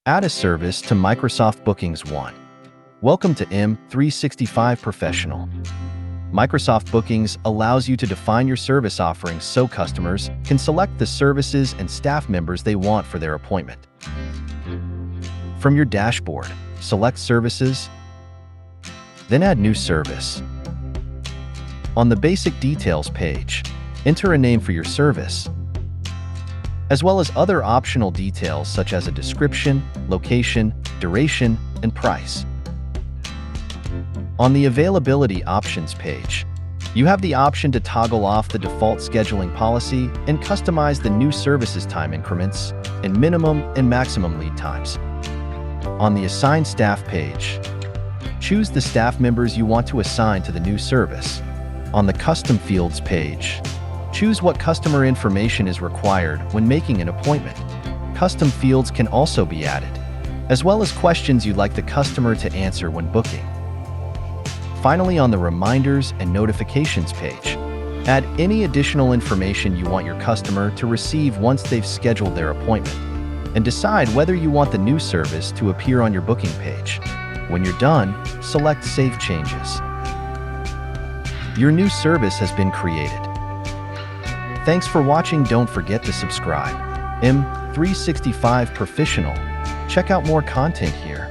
Add a service to Microsoft Bookings 1. Welcome to M365 Professional. Microsoft Bookings allows you to define your service offerings so customers can select the services and staff members they want for their appointment. From your dashboard, select Services, then add New Service. On the Basic Details page, enter a name for your service, as well as other optional details such as a description, location, duration, and price. On the Availability Options page, you have the option to toggle off the default scheduling policy and customize the new services time increments and minimum and maximum lead times. On the Assign Staff page, choose the staff members you want to assign to the new service. On the Custom Fields page, choose what customer information is required when making an appointment. Custom fields can also be added, as well as questions you'd like the customer to answer when booking. Finally, on the Reminders and Notifications page, add any additional information you want your customer to receive once they've scheduled their appointment, and decide whether you want the new service to appear on your booking page. When you're done, select Save Changes. Your new service has been created. Thanks for watching. Don't forget to subscribe. M365 Professional. Check out more content here.